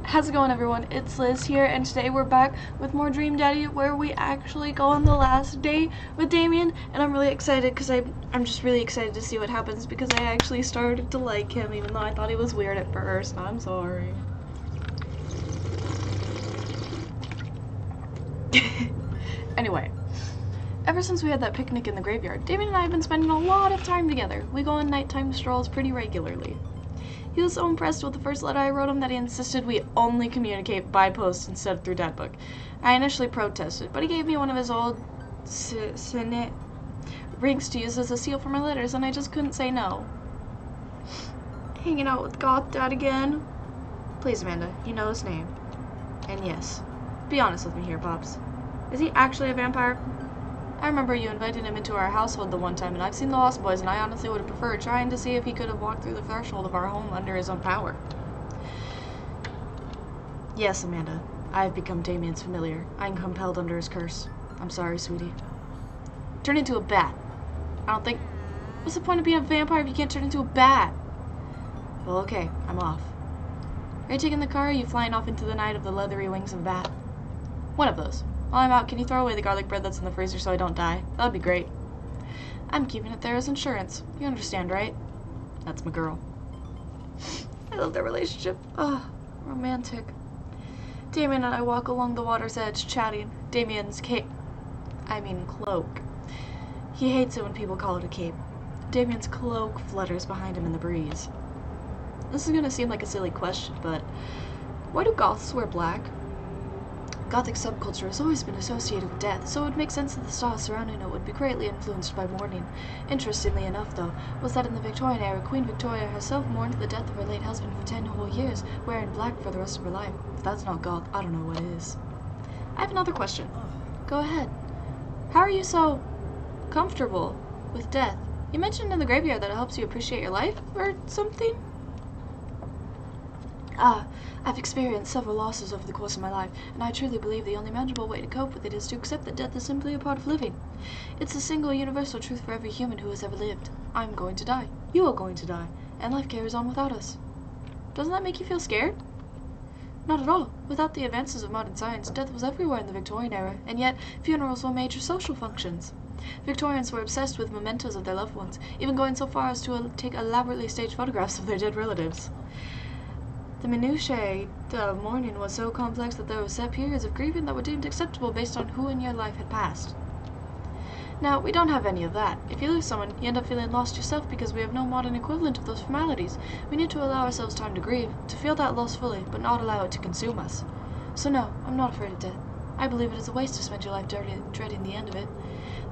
How's it going, everyone? It's Liz here, and today we're back with more Dream Daddy, where we actually go on the last date with Damien, and I'm really excited because I'm just really excited to see what happens because I actually started to like him, even though I thought he was weird at first. I'm sorry. Anyway, ever since we had that picnic in the graveyard, Damien and I have been spending a lot of time together. We go on nighttime strolls pretty regularly. He was so impressed with the first letter I wrote him that he insisted we only communicate by post instead of through Dadbook. I initially protested, but he gave me one of his old rings to use as a seal for my letters, and I just couldn't say no. Hanging out with Goth Dad again? Please, Amanda, you know his name. And yes, be honest with me here, Pops. Is he actually a vampire? I remember you invited him into our household the one time, and I've seen The Lost Boys, and I honestly would have preferred trying to see if he could have walked through the threshold of our home under his own power. Yes, Amanda. I have become Damien's familiar. I am compelled under his curse. I'm sorry, sweetie. Turn into a bat. I don't think... What's the point of being a vampire if you can't turn into a bat? Well, okay. I'm off. Are you taking the car, or are you flying off into the night of the leathery wings of a bat? One of those. While I'm out, can you throw away the garlic bread that's in the freezer so I don't die? That would be great. I'm keeping it there as insurance. You understand, right? That's my girl. I love their relationship. Oh, romantic. Damien and I walk along the water's edge, chatting. Damien's cloak. He hates it when people call it a cape. Damien's cloak flutters behind him in the breeze. This is gonna seem like a silly question, but why do goths wear black? Gothic subculture has always been associated with death, so it would make sense that the style surrounding it would be greatly influenced by mourning. Interestingly enough, though, was that in the Victorian era, Queen Victoria herself mourned the death of her late husband for 10 whole years, wearing black for the rest of her life. If that's not goth, I don't know what is. I have another question. Go ahead. How are you so comfortable with death? You mentioned in the graveyard that it helps you appreciate your life, or something? I've experienced several losses over the course of my life, and I truly believe the only manageable way to cope with it is to accept that death is simply a part of living. It's the single universal truth for every human who has ever lived. I'm going to die. You are going to die. And life carries on without us. Doesn't that make you feel scared? Not at all. Without the advances of modern science, death was everywhere in the Victorian era, and yet funerals were major social functions. Victorians were obsessed with mementos of their loved ones, even going so far as to take elaborately staged photographs of their dead relatives. The minutiae of mourning was so complex that there were set periods of grieving that were deemed acceptable based on who in your life had passed. Now, we don't have any of that. If you lose someone, you end up feeling lost yourself because we have no modern equivalent of those formalities. We need to allow ourselves time to grieve, to feel that loss fully, but not allow it to consume us. So no, I'm not afraid of death. I believe it is a waste to spend your life dreading the end of it.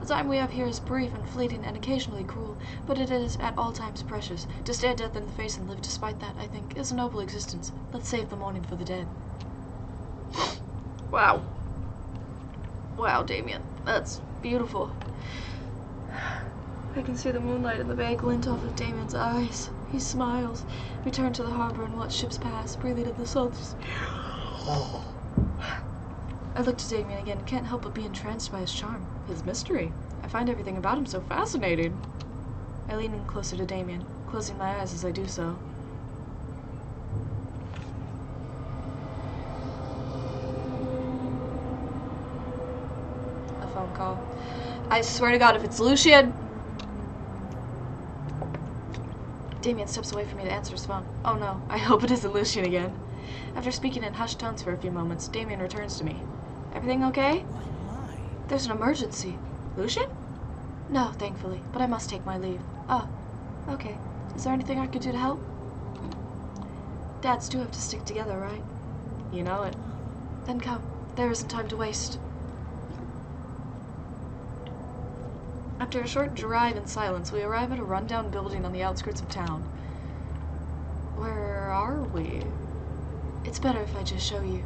The time we have here is brief and fleeting and occasionally cruel, but it is at all times precious. To stare death in the face and live despite that, I think, is a noble existence. Let's save the mourning for the dead. Wow. Wow, Damien. That's beautiful. I can see the moonlight in the bay glint off of Damien's eyes. He smiles. We turn to the harbor and watch ships pass, breathing in the salts. I look to Damien again and can't help but be entranced by his charm, his mystery. I find everything about him so fascinating. I lean in closer to Damien, closing my eyes as I do so. A phone call. I swear to God, if it's Lucian! Damien steps away from me to answer his phone. Oh no, I hope it isn't Lucian again. After speaking in hushed tones for a few moments, Damien returns to me. Everything okay? There's an emergency. Lucian? No, thankfully, but I must take my leave. Oh, okay. Is there anything I could do to help? Dads do have to stick together, right? You know it. Then come. There isn't time to waste. After a short drive in silence, we arrive at a rundown building on the outskirts of town. Where are we? It's better if I just show you.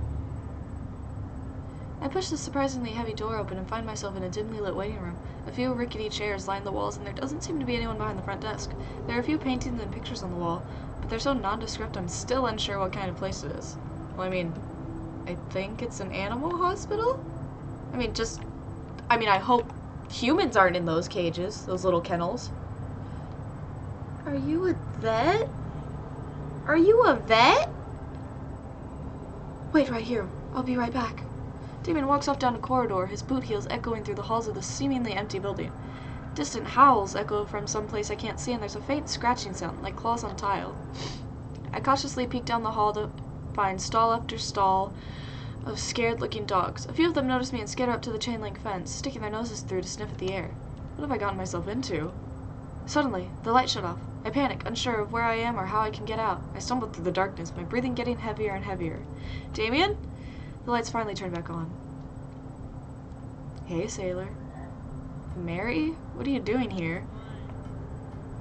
I push the surprisingly heavy door open and find myself in a dimly lit waiting room. A few rickety chairs line the walls, and there doesn't seem to be anyone behind the front desk. There are a few paintings and pictures on the wall, but they're so nondescript I'm still unsure what kind of place it is. Well, I think it's an animal hospital? I hope humans aren't in those cages, those little kennels. Are you a vet? Are you a vet? Wait right here. I'll be right back. Damien walks off down a corridor, his boot heels echoing through the halls of the seemingly empty building. Distant howls echo from someplace I can't see, and there's a faint scratching sound, like claws on tile. I cautiously peek down the hall to find stall after stall of scared-looking dogs. A few of them notice me and skitter up to the chain-link fence, sticking their noses through to sniff at the air. What have I gotten myself into? Suddenly, the light shut off. I panic, unsure of where I am or how I can get out. I stumble through the darkness, my breathing getting heavier and heavier. Damien? The lights finally turn back on. Hey, sailor. Mary? What are you doing here?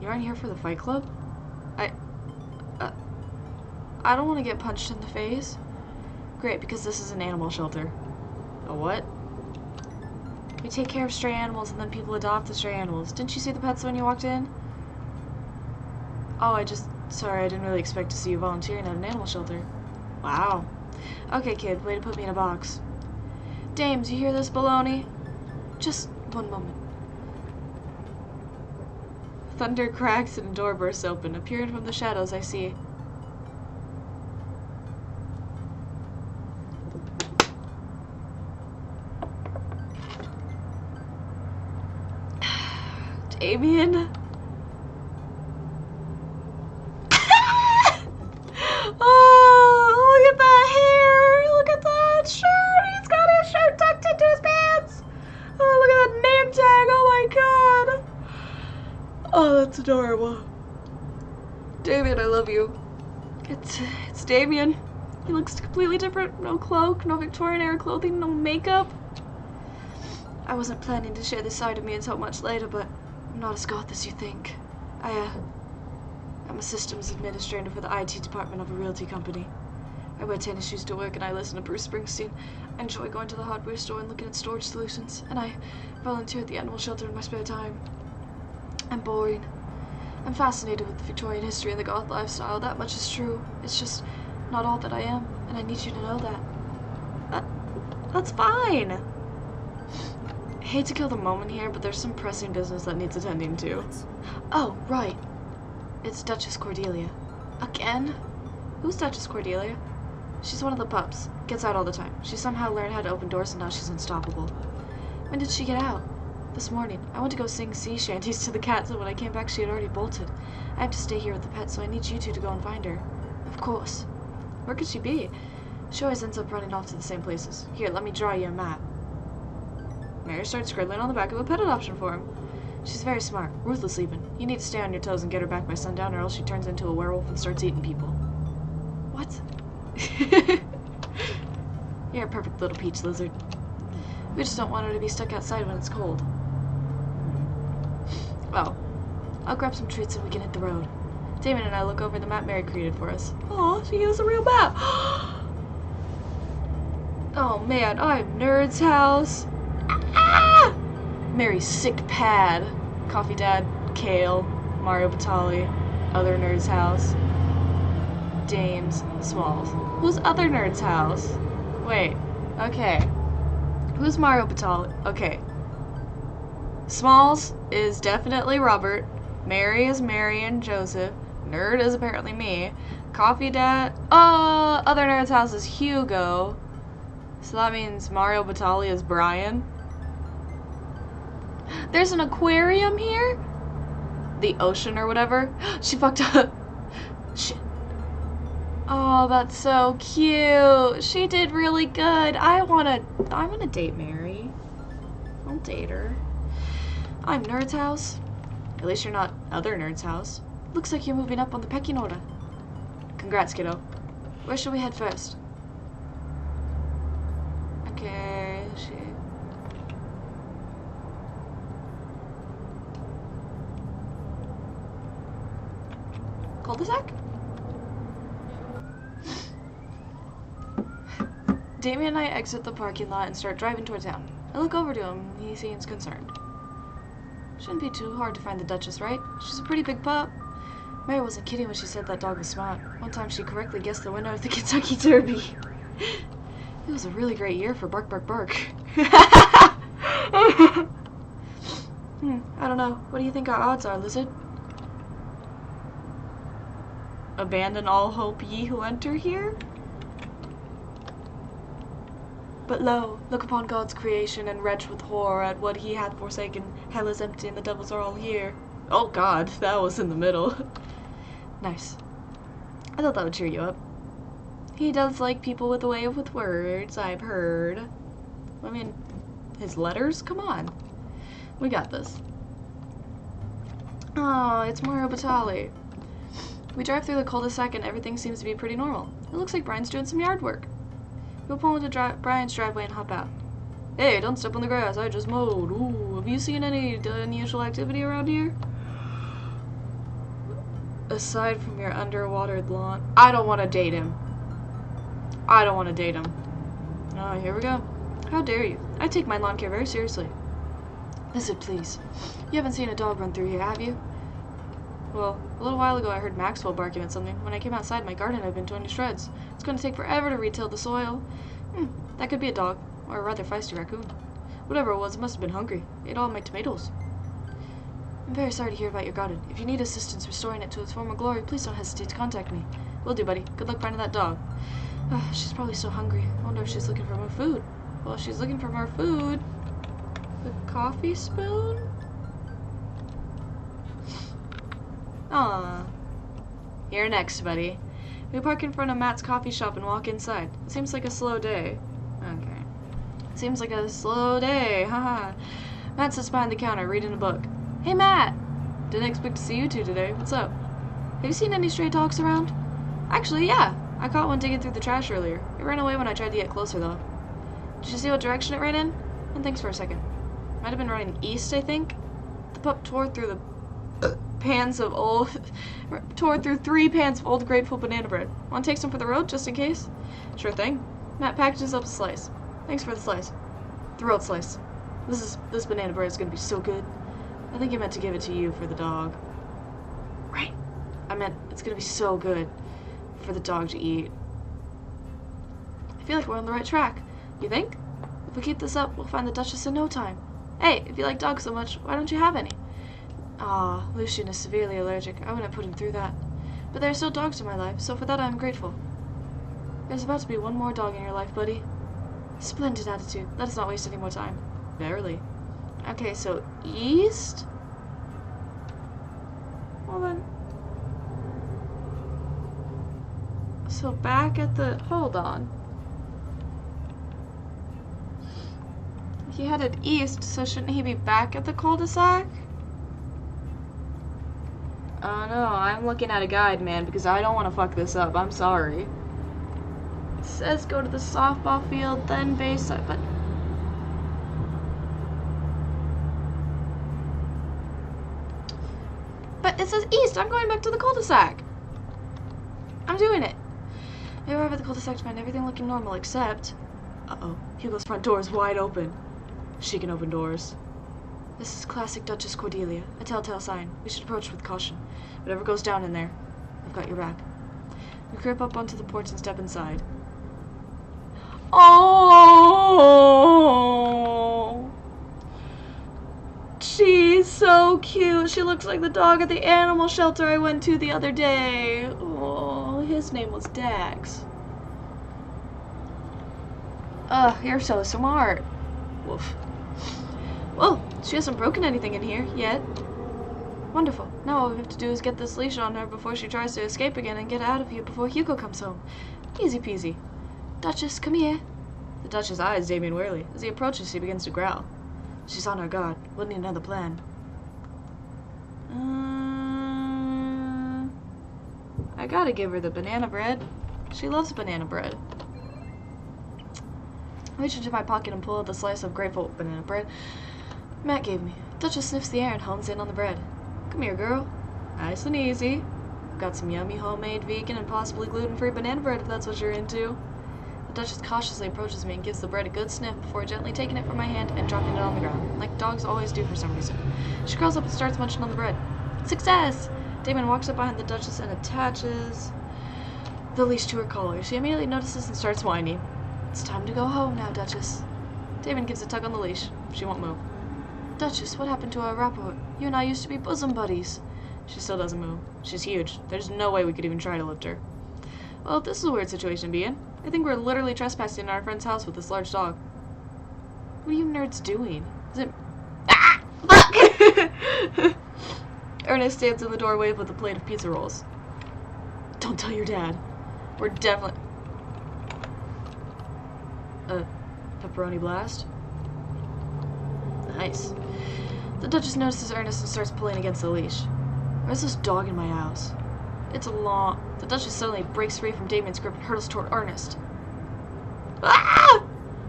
You aren't here for the fight club? I don't want to get punched in the face. Great, because this is an animal shelter. A what? We take care of stray animals and then people adopt the stray animals. Didn't you see the pets when you walked in? Oh, sorry, I didn't really expect to see you volunteering at an animal shelter. Wow. Okay, kid, way to put me in a box. Dames, you hear this baloney? Just one moment. Thunder cracks and a door bursts open. Appearing from the shadows, I see... Damien? Oh, look at that hair! Look at that shirt! He's got his shirt tucked into his pants! Oh, look at that name tag! Oh my god! Oh, that's adorable. Damien, I love you. It's Damien. He looks completely different. No cloak, no Victorian era clothing, no makeup. I wasn't planning to share this side of me until much later, but I'm not as goth as you think. I'm a systems administrator for the IT department of a realty company. I wear tennis shoes to work and I listen to Bruce Springsteen. I enjoy going to the hardware store and looking at storage solutions, and I volunteer at the animal shelter in my spare time. I'm boring. I'm fascinated with the Victorian history and the goth lifestyle. That much is true. It's just not all that I am, and I need you to know that. That's fine. I hate to kill the moment here, but there's some pressing business that needs attending to. Oh, right. It's Duchess Cordelia. Again? Who's Duchess Cordelia? She's one of the pups. Gets out all the time. She somehow learned how to open doors and now she's unstoppable. When did she get out? This morning. I went to go sing sea shanties to the cats, and when I came back she had already bolted. I have to stay here with the pets, so I need you two to go and find her. Of course. Where could she be? She always ends up running off to the same places. Here, let me draw you a map. Mary starts scribbling on the back of a pet adoption form. She's very smart, ruthless even. You need to stay on your toes and get her back by sundown, or else she turns into a werewolf and starts eating people. What? You're a perfect little peach lizard. We just don't want her to be stuck outside when it's cold. Oh. I'll grab some treats and we can hit the road. Damien and I look over the map Mary created for us. Aw, she gave us a real map! Oh man, I'm Nerd's house. Ah! Mary's sick pad. Coffee Dad, Kale, Mario Batali, other Nerd's house. Dames, Smalls. Who's other Nerd's house? Wait, okay. Who's Mario Batali? Okay. Smalls is definitely Robert. Mary is Mary and Joseph. Nerd is apparently me. Coffee Dad. Other Nerd's house is Hugo. So that means Mario Batali is Brian. There's an aquarium here? The ocean or whatever. She fucked up. Shit. Oh, that's so cute. She did really good. I wanna date Mary. I'll date her. I'm Nerd's house. At least you're not other Nerd's house. Looks like you're moving up on the pecking order. Congrats, kiddo. Where should we head first? Okay, shit. Cul-de-sac? Damien and I exit the parking lot and start driving toward town. I look over to him. He seems concerned. Shouldn't be too hard to find the Duchess, right? She's a pretty big pup. Mary wasn't kidding when she said that dog was smart. One time she correctly guessed the winner of the Kentucky Derby. It was a really great year for Bark Bark Bark. I don't know. What do you think our odds are, Lizard? Abandon all hope, ye who enter here? But lo, look upon God's creation, and retch with horror at what he hath forsaken. Hell is empty, and the devils are all here. Oh God, that was in the middle. Nice. I thought that would cheer you up. He does like people with a way with words, I've heard. I mean, his letters? Come on. We got this. Oh, it's Mario Batali. We drive through the cul-de-sac and everything seems to be pretty normal. It looks like Brian's doing some yard work. We'll pull into Brian's driveway and hop out. Hey, don't step on the grass, I just mowed. Ooh, have you seen any unusual activity around here? Aside from your underwatered lawn. I don't want to date him. I don't want to date him. Oh, here we go. How dare you? I take my lawn care very seriously. Listen, please. You haven't seen a dog run through here, have you? Well, a little while ago I heard Maxwell barking at something. When I came outside, my garden had been torn to shreds. It's going to take forever to retill the soil. That could be a dog, or a rather feisty raccoon. Whatever it was, it must have been hungry. It ate all my tomatoes. I'm very sorry to hear about your garden. If you need assistance restoring it to its former glory, please don't hesitate to contact me. Will do, buddy. Good luck finding that dog. She's probably so hungry. I wonder if she's looking for more food. Well, if she's looking for more food... The coffee spoon? Aww. Here next, buddy. We park in front of Matt's coffee shop and walk inside. It seems like a slow day. Okay. Seems like a slow day, haha. Matt sits behind the counter, reading a book. Hey, Matt! Didn't expect to see you two today. What's up? Have you seen any stray dogs around? Actually, yeah. I caught one digging through the trash earlier. It ran away when I tried to get closer, though. Did you see what direction it ran in? And thanks for a second. Might have been running east, I think. The pup tore through the pans of old... tore through 3 pans of old grateful banana bread. Want to take some for the road, just in case? Sure thing. Matt packages up a slice. Thanks for the slice. The road slice. This banana bread is gonna be so good. I think I meant to give it to you for the dog. Right. I meant it's gonna be so good for the dog to eat. I feel like we're on the right track. You think? If we keep this up, we'll find the Duchess in no time. Hey, if you like dogs so much, why don't you have any? Ah, Lucian is severely allergic. I wouldn't put him through that. But there are still dogs in my life, so for that I am grateful. There's about to be one more dog in your life, buddy. Splendid attitude. Let us not waste any more time. Barely. Okay, so east? Well then... So back at the... Hold on. He headed east, so shouldn't he be back at the cul-de-sac? Oh no, I'm looking at a guide, man, because I don't want to fuck this up. I'm sorry. It says go to the softball field, then base, but... But it says east! I'm going back to the cul-de-sac! I'm doing it! We arrive at the cul-de-sac to find everything looking normal, except... Uh-oh. Hugo's front door is wide open. She can open doors. This is classic Duchess Cordelia, a telltale sign. We should approach with caution. Whatever goes down in there, I've got your back. We creep up onto the porch and step inside. Oh! She's so cute. She looks like the dog at the animal shelter I went to the other day. Oh, his name was Dax. Ugh, you're so smart. Woof. Well, she hasn't broken anything in here yet. Wonderful. Now all we have to do is get this leash on her before she tries to escape again and get out of here before Hugo comes home. Easy peasy. Duchess, come here. The Duchess eyes Damien warily. As he approaches, he begins to growl. She's on her guard. We'll need another plan. I gotta give her the banana bread. She loves banana bread. I reach into my pocket and pull out the slice of grateful banana bread Matt gave me. Duchess sniffs the air and hones in on the bread. Come here, girl. Nice and easy. I've got some yummy homemade vegan and possibly gluten-free banana bread if that's what you're into. The Duchess cautiously approaches me and gives the bread a good sniff before gently taking it from my hand and dropping it on the ground, like dogs always do for some reason. She curls up and starts munching on the bread. Success! Damon walks up behind the Duchess and attaches the leash to her collar. She immediately notices and starts whining. It's time to go home now, Duchess. Damon gives a tug on the leash. She won't move. Duchess, what happened to our rapport? You and I used to be bosom buddies. She still doesn't move. She's huge. There's no way we could even try to lift her. Well, this is a weird situation to be in. I think we're literally trespassing in our friend's house with this large dog. What are you nerds doing? Is it... Ah! Fuck! Ernest stands in the doorway with a plate of pizza rolls. Don't tell your dad. We're definitely... Pepperoni blast? Nice. The Duchess notices Ernest and starts pulling against the leash. Where's this dog in my house? It's a long... The Duchess suddenly breaks free from Damien's grip and hurtles toward Ernest. Ah!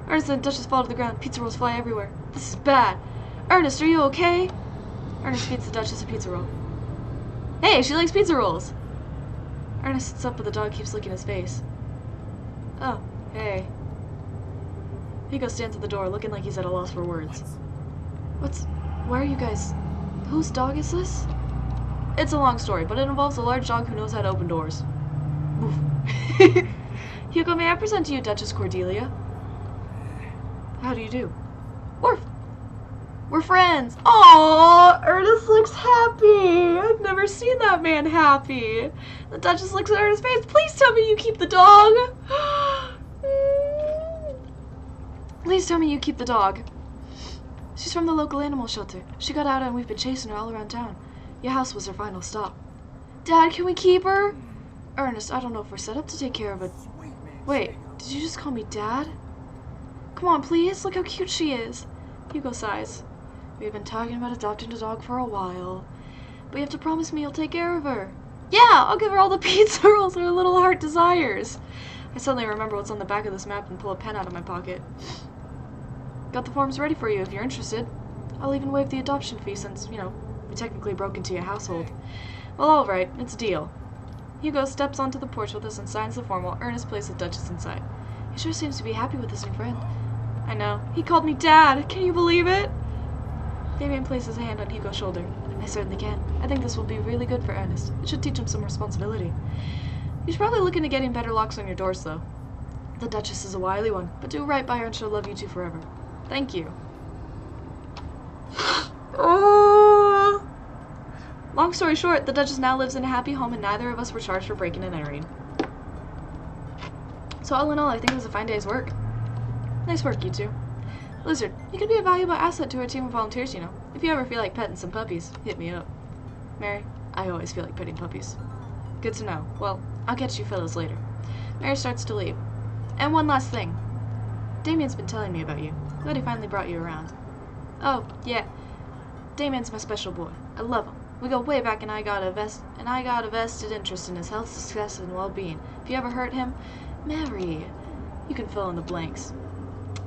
Ernest and the Duchess fall to the ground. Pizza rolls fly everywhere. This is bad. Ernest, are you okay? Ernest feeds the Duchess a pizza roll. Hey, she likes pizza rolls! Ernest sits up, but the dog keeps licking his face. Oh, hey. Hugo stands at the door, looking like he's at a loss for words. Why are you guys... Whose dog is this? It's a long story, but it involves a large dog who knows how to open doors. Oof. Hugo, may I present to you Duchess Cordelia? How do you do? We're friends. Aww, Ernest looks happy. I've never seen that man happy. The Duchess looks at Ernest's face. Please tell me you keep the dog. Please tell me you keep the dog. She's from the local animal shelter. She got out and we've been chasing her all around town. Your house was her final stop. Dad, can we keep her? Ernest, I don't know if we're set up to take care of it. Wait, did you just call me Dad? Come on, please. Look how cute she is. Hugo sighs. We've been talking about adopting a dog for a while. But you have to promise me you'll take care of her. Yeah, I'll give her all the pizza rolls her little heart desires. I suddenly remember what's on the back of this map and pull a pen out of my pocket. Got the forms ready for you if you're interested. I'll even waive the adoption fee since, you know, we technically broke into your household. Well, alright, it's a deal. Hugo steps onto the porch with us and signs the form while Ernest places the Duchess inside. He sure seems to be happy with his new friend. I know. He called me Dad. Can you believe it? Damien places a hand on Hugo's shoulder. I certainly can. I think this will be really good for Ernest. It should teach him some responsibility. You should probably look into getting better locks on your doors, though. The Duchess is a wily one, but do right by her and she'll love you two forever. Thank you. Oh. Long story short, the Duchess now lives in a happy home and neither of us were charged for breaking and entering. So all in all, I think it was a fine day's work. Nice work, you two. Lizard, you could be a valuable asset to our team of volunteers, you know. If you ever feel like petting some puppies, hit me up. Mary, I always feel like petting puppies. Good to know. Well, I'll catch you fellas later. Mary starts to leave. And one last thing. Damien's been telling me about you. Glad he finally brought you around. Oh, yeah. Damien's my special boy. I love him. We go way back and I got a vested interest in his health, success, and well-being. If you ever hurt him, Mary, you can fill in the blanks.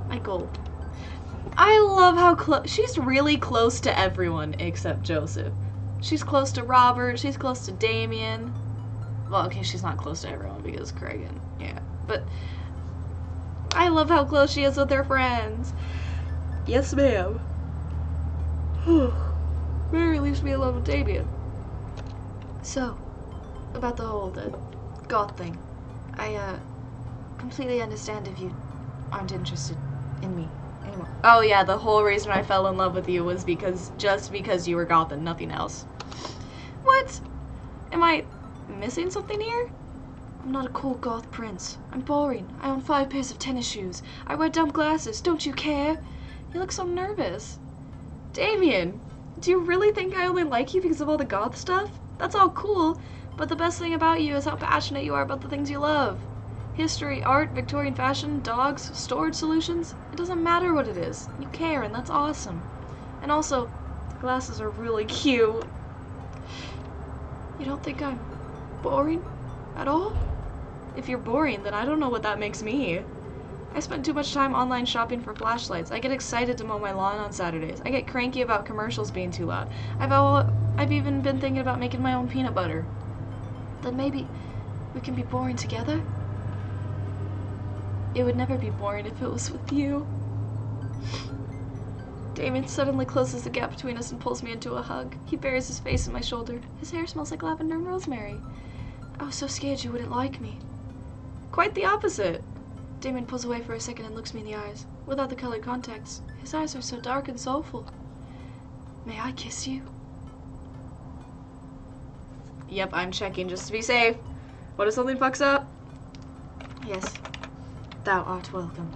I gulp. I love how she's really close to everyone except Joseph. She's close to Robert, she's close to Damien. Well, okay, she's not close to everyone because Craig and, yeah. But I love how close she is with her friends. Yes, ma'am. Mary leaves me alone with Damien. So, about the whole goth thing. I, completely understand if you aren't interested in me anymore. Oh yeah, the whole reason I fell in love with you was just because you were goth and nothing else. What? Am I missing something here? I'm not a cool goth prince. I'm boring. I own 5 pairs of tennis shoes. I wear dumb glasses. Don't you care? You look so nervous. Damien, do you really think I only like you because of all the goth stuff? That's all cool, but the best thing about you is how passionate you are about the things you love. History, art, Victorian fashion, dogs, storage solutions. It doesn't matter what it is. You care, and that's awesome. And also, the glasses are really cute. You don't think I'm boring at all? If you're boring, then I don't know what that makes me. I spend too much time online shopping for flashlights. I get excited to mow my lawn on Saturdays. I get cranky about commercials being too loud. I've even been thinking about making my own peanut butter. Then maybe we can be boring together? It would never be boring if it was with you. Damien suddenly closes the gap between us and pulls me into a hug. He buries his face in my shoulder. His hair smells like lavender and rosemary. I was so scared you wouldn't like me. Quite the opposite. Damien pulls away for a second and looks me in the eyes. Without the colored contacts, his eyes are so dark and soulful. May I kiss you? Yep, I'm checking just to be safe. What if something fucks up? Yes. Thou art welcome.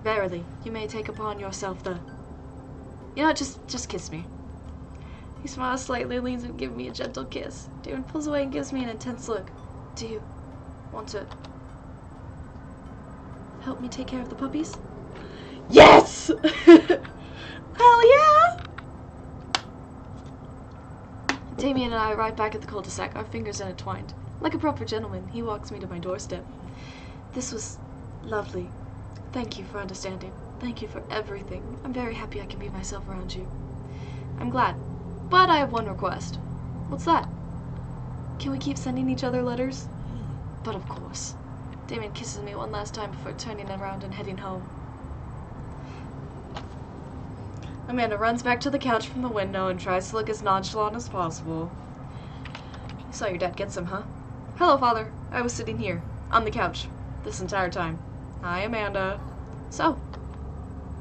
Verily, you may take upon yourself the... You know, just kiss me. He smiles slightly, leans and gives me a gentle kiss. Damien pulls away and gives me an intense look. Do you want to help me take care of the puppies? Yes! Hell yeah! Damien and I arrive back at the cul-de-sac, our fingers intertwined. Like a proper gentleman, he walks me to my doorstep. This was lovely. Thank you for understanding. Thank you for everything. I'm very happy I can be myself around you. I'm glad. But I have one request. What's that? Can we keep sending each other letters? But of course. Damien kisses me one last time before turning around and heading home. Amanda runs back to the couch from the window and tries to look as nonchalant as possible. You saw your dad get some, huh? Hello, Father. I was sitting here, on the couch, this entire time. Hi, Amanda. So,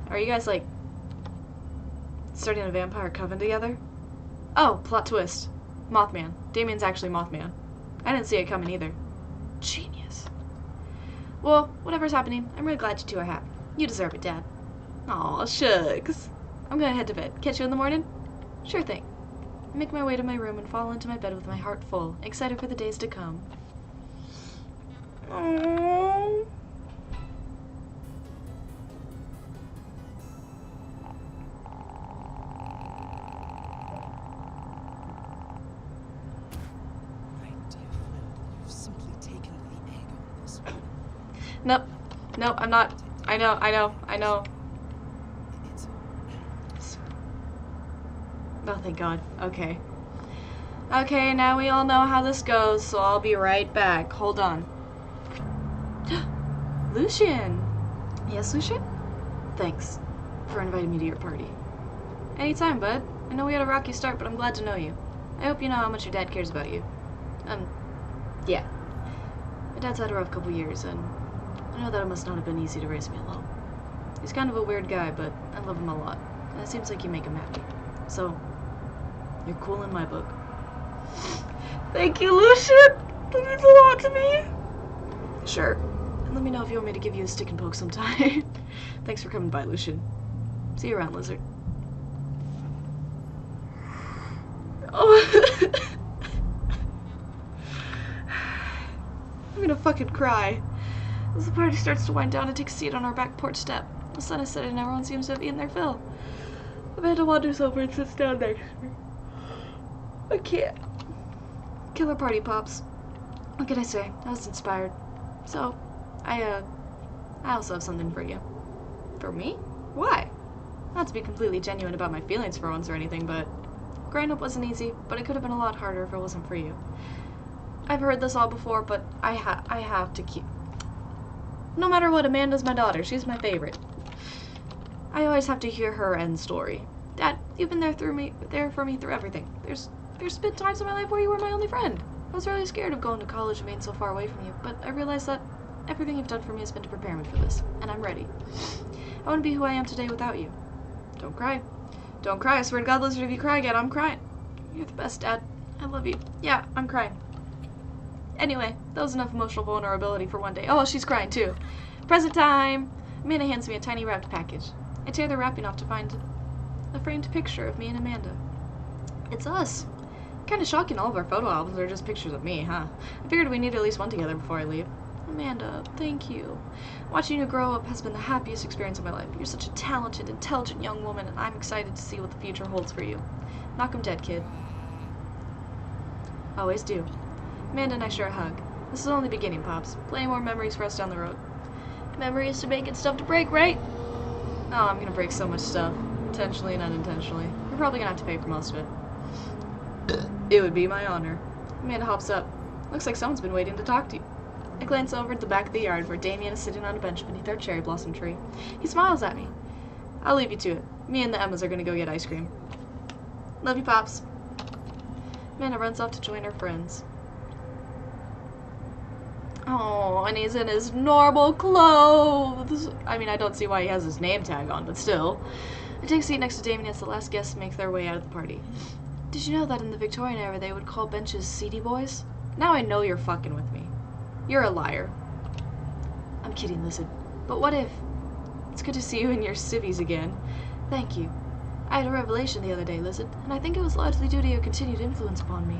are you guys, like, starting a vampire coven together? Oh, plot twist. Mothman. Damien's actually Mothman. I didn't see it coming either. Genius. Well, whatever's happening, I'm really glad you two are happy. You deserve it, Dad. Aw, shucks. I'm gonna head to bed. Catch you in the morning? Sure thing. I make my way to my room and fall into my bed with my heart full, excited for the days to come. Aww. Nope. Nope, I'm not. I know. Oh, thank God. Okay. Okay, now we all know how this goes, so I'll be right back. Hold on. Lucian! Yes, Lucian? Thanks for inviting me to your party. Anytime, bud. I know we had a rocky start, but I'm glad to know you. I hope you know how much your dad cares about you. Yeah. My dad's had a rough couple years, and I know that it must not have been easy to raise me alone. He's kind of a weird guy, but I love him a lot, and it seems like you make him happy. So, you're cool in my book. Thank you, Lucian! That means a lot to me! Sure. And let me know if you want me to give you a stick and poke sometime. Thanks for coming by, Lucian. See you around, Lizard. Oh. I'm gonna fucking cry. As the party starts to wind down, I take a seat on our back porch step. The sun is setting and everyone seems to have eaten their fill. Amanda wanders over and sits down next to me. I can't. Killer party, Pops. What can I say? I was inspired. So, I also have something for you. For me? Why? Not to be completely genuine about my feelings for once or anything, but growing up wasn't easy, but it could have been a lot harder if it wasn't for you. I've heard this all before, but I have to keep... No matter what, Amanda's my daughter. She's my favorite. I always have to hear her end story. Dad, you've been there for me through everything. There's been times in my life where you were my only friend. I was really scared of going to college and being so far away from you, but I realized that everything you've done for me has been to prepare me for this, and I'm ready. I wouldn't be who I am today without you. Don't cry. Don't cry. I swear to God, Lizard, if you cry again, I'm crying. You're the best, Dad. I love you. Yeah, I'm crying. Anyway, that was enough emotional vulnerability for one day. Oh, she's crying too. Present time! Amanda hands me a tiny wrapped package. I tear the wrapping off to find a framed picture of me and Amanda. It's us. Kinda shocking all of our photo albums are just pictures of me, huh? I figured we need at least one together before I leave. Amanda, thank you. Watching you grow up has been the happiest experience of my life. You're such a talented, intelligent young woman, and I'm excited to see what the future holds for you. Knock 'em dead, kid. Always do. Amanda and I share a hug. This is only the beginning, Pops. Plenty more memories for us down the road. Memories to make and stuff to break, right? Oh, I'm gonna break so much stuff. Intentionally and unintentionally. You're probably gonna have to pay for most of it. It would be my honor. Amanda hops up. Looks like someone's been waiting to talk to you. I glance over at the back of the yard where Damien is sitting on a bench beneath our cherry blossom tree. He smiles at me. I'll leave you to it. Me and the Emmas are gonna go get ice cream. Love you, Pops. Amanda runs off to join her friends. Oh, and he's in his normal clothes. I mean, I don't see why he has his name tag on, but still. I take a seat next to Damien as the last guests make their way out of the party. Did you know that in the Victorian era they would call benches seedy boys? Now I know you're fucking with me. You're a liar. I'm kidding, listen. But what if? It's good to see you in your civvies again. Thank you. I had a revelation the other day, Lizard, and I think it was largely due to your continued influence upon me.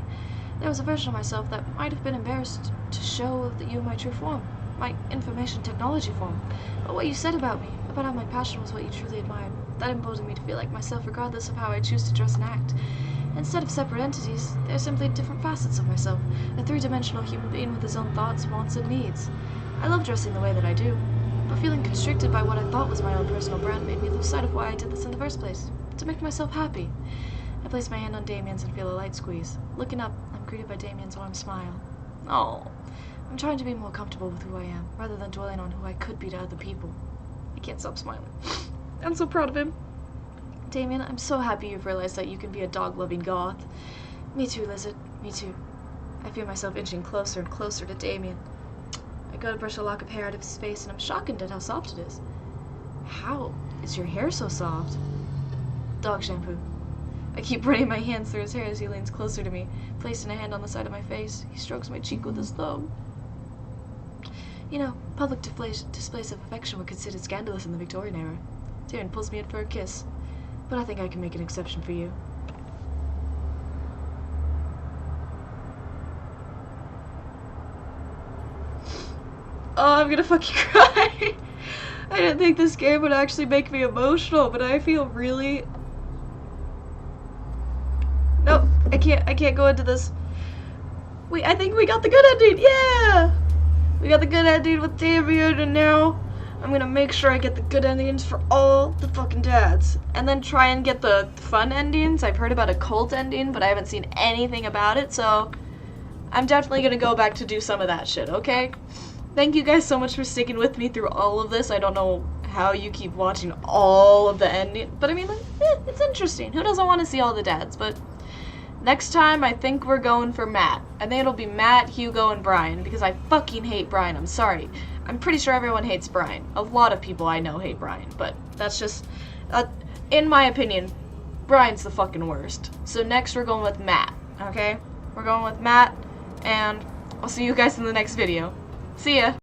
There was a version of myself that might have been embarrassed to show you my true form, my information technology form. But what you said about me, about how my passion was what you truly admired, that emboldened me to feel like myself regardless of how I choose to dress and act. Instead of separate entities, they are simply different facets of myself, a three-dimensional human being with his own thoughts, wants, and needs. I love dressing the way that I do, but feeling constricted by what I thought was my own personal brand made me lose sight of why I did this in the first place, to make myself happy. I place my hand on Damien's and feel a light squeeze. Looking up, I'm greeted by Damien's warm smile. Oh, I'm trying to be more comfortable with who I am, rather than dwelling on who I could be to other people. I can't stop smiling. I'm so proud of him. Damien, I'm so happy you've realized that you can be a dog-loving goth. Me too, Lizard. Me too. I feel myself inching closer and closer to Damien. I go to brush a lock of hair out of his face, and I'm shocked at how soft it is. How is your hair so soft? Dog shampoo. I keep running my hands through his hair as he leans closer to me, placing a hand on the side of my face. He strokes my cheek with his thumb. You know, public displays of affection were considered scandalous in the Victorian era. Damien pulls me in for a kiss. But I think I can make an exception for you. Oh, I'm gonna fucking cry. I didn't think this game would actually make me emotional, but I feel really... Nope, I can't go into this. Wait, I think we got the good ending, yeah! We got the good ending with Damien, and now I'm gonna make sure I get the good endings for all the fucking dads. And then try and get the fun endings. I've heard about a cult ending, but I haven't seen anything about it, so I'm definitely gonna go back to do some of that shit, okay? Thank you guys so much for sticking with me through all of this. I don't know how you keep watching all of the endings, but I mean, like, it's interesting. Who doesn't want to see all the dads? But next time, I think we're going for Matt. I think it'll be Matt, Hugo, and Brian, because I fucking hate Brian. I'm sorry. I'm pretty sure everyone hates Brian. A lot of people I know hate Brian, but that's just, in my opinion, Brian's the fucking worst. So next we're going with Matt, okay? We're going with Matt, and I'll see you guys in the next video. See ya!